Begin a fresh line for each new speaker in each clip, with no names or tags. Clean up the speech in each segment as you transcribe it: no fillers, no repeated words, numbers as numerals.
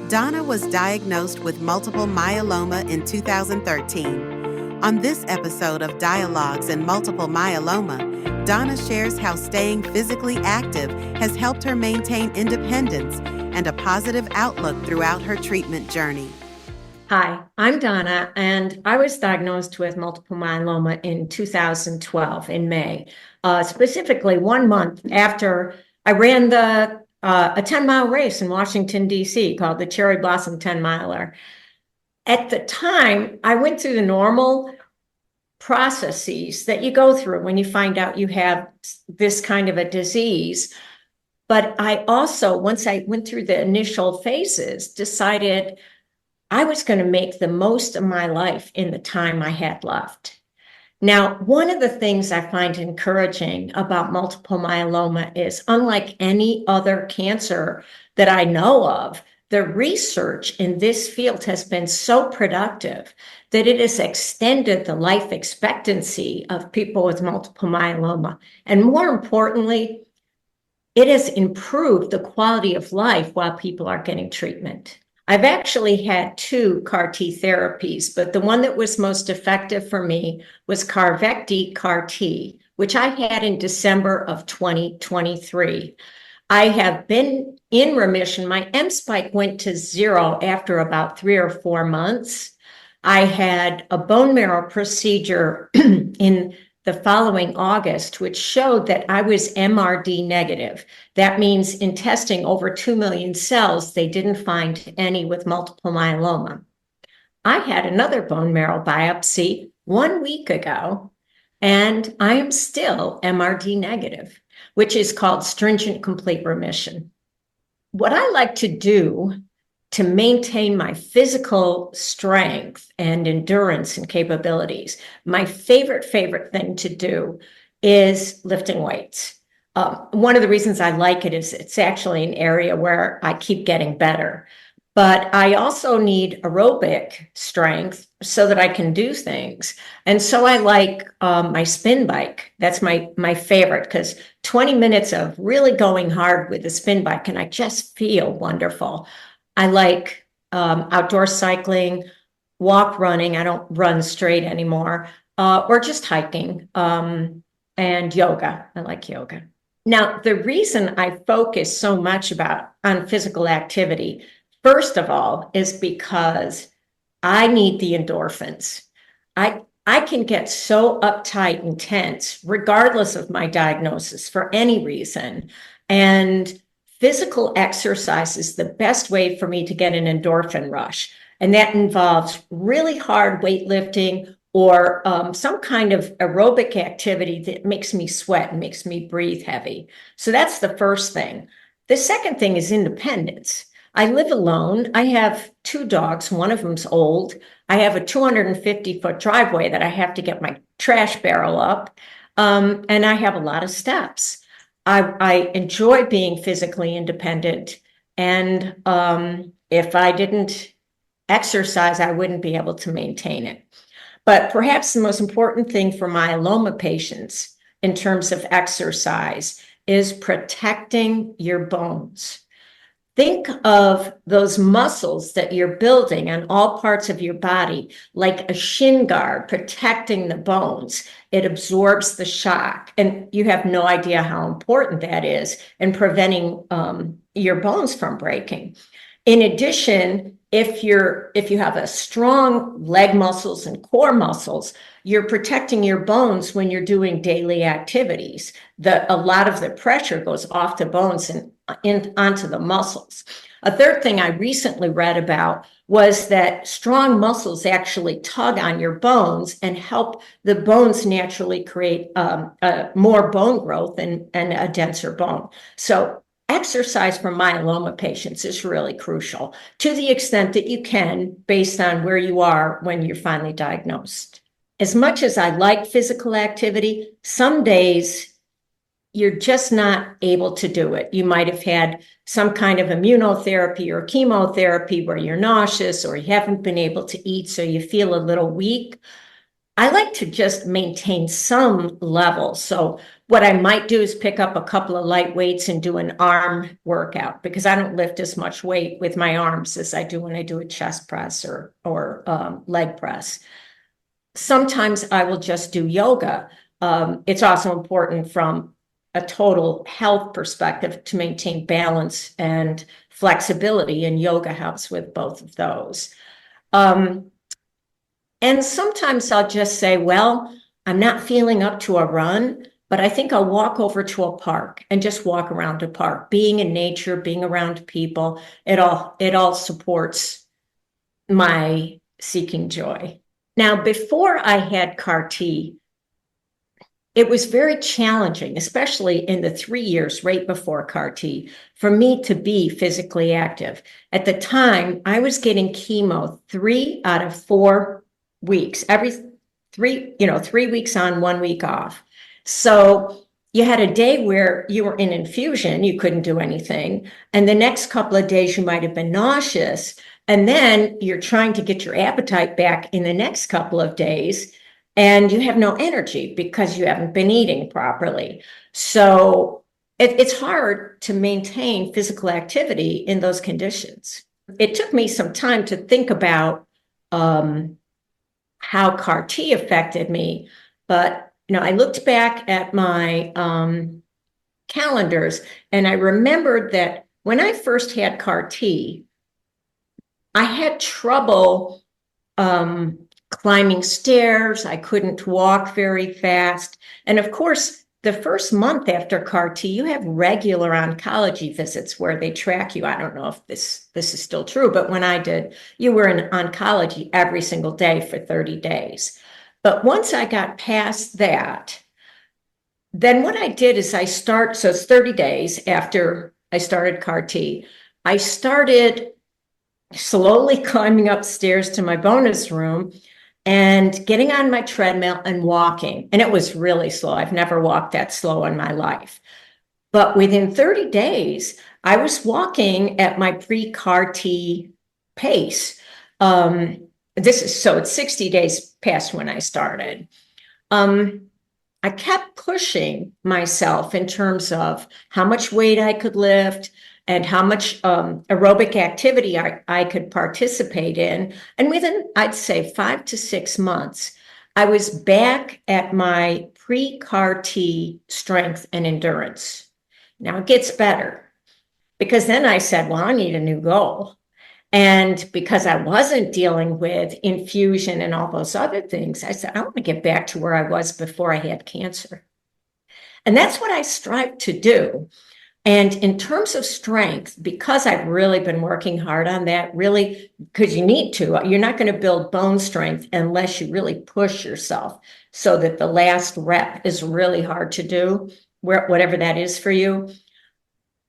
Donna was diagnosed with multiple myeloma in 2013. On this episode of Dialogues in Multiple Myeloma, Donna shares how staying physically active has helped her maintain independence and a positive outlook throughout her treatment journey.
Hi, I'm Donna, and I was diagnosed with multiple myeloma in 2012 in May, specifically 1 month after I ran a 10-mile race in Washington, D.C. called the Cherry Blossom 10-miler. At the time, I went through the normal processes that you go through when you find out you have this kind of a disease. But I also, once I went through the initial phases, decided I was going to make the most of my life in the time I had left. Now, one of the things I find encouraging about multiple myeloma is, unlike any other cancer that I know of, the research in this field has been so productive that it has extended the life expectancy of people with multiple myeloma. And more importantly, it has improved the quality of life while people are getting treatment. I've actually had 2 CAR T therapies, but the one that was most effective for me was Carvecti CAR T, which I had in December of 2023. I have been in remission. My M spike went to 0 after about 3 or 4 months. I had a bone marrow procedure in the following August, which showed that I was MRD negative. That means in testing over 2 million cells, they didn't find any with multiple myeloma. I had another bone marrow biopsy 1 week ago, and I am still MRD negative, which is called stringent complete remission. What I like to do to maintain my physical strength and endurance and capabilities, my favorite thing to do is lifting weights. One of the reasons I like it is it's actually an area where I keep getting better. But I also need aerobic strength so that I can do things. And so I like my spin bike. That's my favorite, because 20 minutes of really going hard with the spin bike, and I just feel wonderful. I like outdoor cycling, walk running. I don't run straight anymore, or just hiking, and yoga. I like yoga. Now, the reason I focus so much on physical activity, first of all, is because I need the endorphins. I can get so uptight and tense, regardless of my diagnosis, for any reason. And physical exercise is the best way for me to get an endorphin rush. And that involves really hard weightlifting or some kind of aerobic activity that makes me sweat and makes me breathe heavy. So that's the first thing. The second thing is independence. I live alone. I have 2 dogs. One of them's old. I have a 250-foot driveway that I have to get my trash barrel up. And I have a lot of steps. I enjoy being physically independent. And if I didn't exercise, I wouldn't be able to maintain it. But perhaps the most important thing for myeloma patients in terms of exercise is protecting your bones. Think of those muscles that you're building on all parts of your body, like a shin guard protecting the bones. It absorbs the shock, and you have no idea how important that is in preventing your bones from breaking. In addition, if you have a strong leg muscles and core muscles, you're protecting your bones when you're doing daily activities. A lot of the pressure goes off the bones and onto the muscles. A third thing I recently read about was that strong muscles actually tug on your bones and help the bones naturally create more bone growth and a denser bone. So exercise for myeloma patients is really crucial, to the extent that you can, based on where you are when you're finally diagnosed. As much as I like physical activity, some days you're just not able to do it. You might have had some kind of immunotherapy or chemotherapy where you're nauseous, or you haven't been able to eat, so you feel a little weak. I like to just maintain some level. So what I might do is pick up a couple of light weights and do an arm workout, because I don't lift as much weight with my arms as I do when I do a chest press or leg press. Sometimes I will just do yoga. It's also important from a total health perspective to maintain balance and flexibility, and yoga helps with both of those. And sometimes I'll just say, well, I'm not feeling up to a run, but I think I'll walk over to a park and just walk around a park. Being in nature, being around people, it all supports my seeking joy. Now, before I had CAR T, it was very challenging, especially in the 3 years right before CAR T, for me to be physically active. At the time, I was getting chemo 3 out of 4 weeks, every 3 weeks on, 1 week off. So you had a day where you were in infusion, you couldn't do anything. And the next couple of days, you might have been nauseous. And then you're trying to get your appetite back in the next couple of days, and you have no energy because you haven't been eating properly. So it's hard to maintain physical activity in those conditions. It took me some time to think about how CAR T affected me, but I looked back at my calendars, and I remembered that when I first had CAR T, I had trouble climbing stairs. I couldn't walk very fast. And of course, the first month after CAR T, you have regular oncology visits where they track you. I don't know if this is still true, but when I did, you were in oncology every single day for 30 days. But once I got past that, then what I did is so it's 30 days after I started CAR T, I started slowly climbing upstairs to my bonus room and getting on my treadmill and walking. And it was really slow. I've never walked that slow in my life. But within 30 days, I was walking at my pre-CAR T pace. It's 60 days past when I started. I kept pushing myself in terms of how much weight I could lift and how much aerobic activity I could participate in. And within, I'd say, 5 to 6 months, I was back at my pre-CAR T strength and endurance. Now it gets better, because then I said, well, I need a new goal. And because I wasn't dealing with infusion and all those other things, I said, I want to get back to where I was before I had cancer. And that's what I strive to do. And in terms of strength, because I've really been working hard on that, really, because you need to, you're not going to build bone strength unless you really push yourself, so that the last rep is really hard to do, whatever that is for you.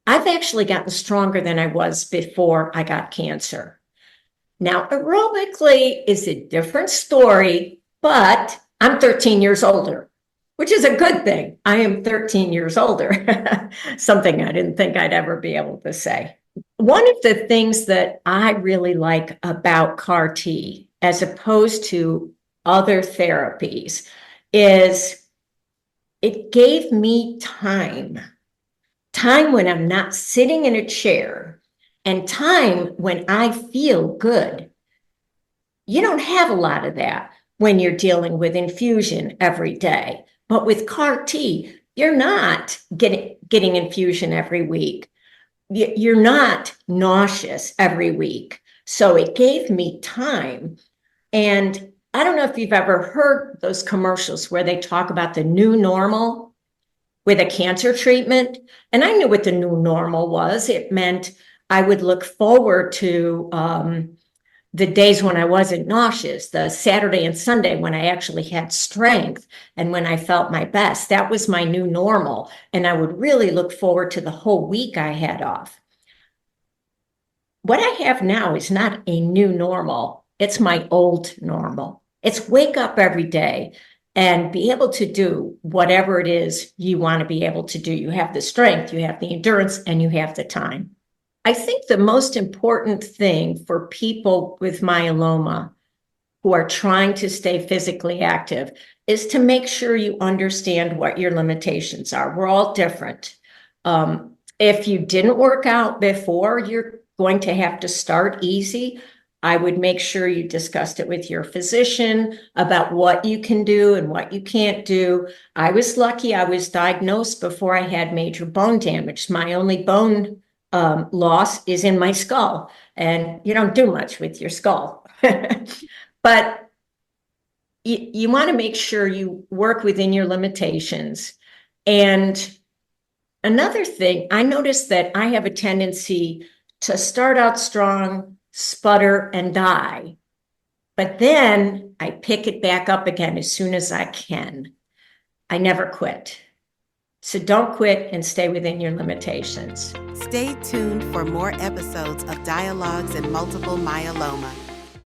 I've actually gotten stronger than I was before I got cancer. Now, aerobically is a different story, but I'm 13 years older, which is a good thing. I am 13 years older, something I didn't think I'd ever be able to say. One of the things that I really like about CAR T, as opposed to other therapies, is it gave me time when I'm not sitting in a chair, and time when I feel good. You don't have a lot of that when you're dealing with infusion every day. But with CAR T, you're not getting infusion every week. You're not nauseous every week. So it gave me time. And I don't know if you've ever heard those commercials where they talk about the new normal with a cancer treatment. And I knew what the new normal was. It meant I would look forward to the days when I wasn't nauseous, the Saturday and Sunday when I actually had strength and when I felt my best. That was my new normal. And I would really look forward to the whole week I had off. What I have now is not a new normal. It's my old normal. It's wake up every day and be able to do whatever it is you want to be able to do. You have the strength, you have the endurance, and you have the time. I think the most important thing for people with myeloma who are trying to stay physically active is to make sure you understand what your limitations are. We're all different. If you didn't work out before, you're going to have to start easy. I would make sure you discussed it with your physician about what you can do and what you can't do. I was lucky I was diagnosed before I had major bone damage. My only bone loss is in my skull, and you don't do much with your skull. But you want to make sure you work within your limitations. And another thing, I noticed that I have a tendency to start out strong, sputter, and die. But then I pick it back up again as soon as I can. I never quit. So don't quit and stay within your limitations.
Stay tuned for more episodes of Dialogues in Multiple Myeloma.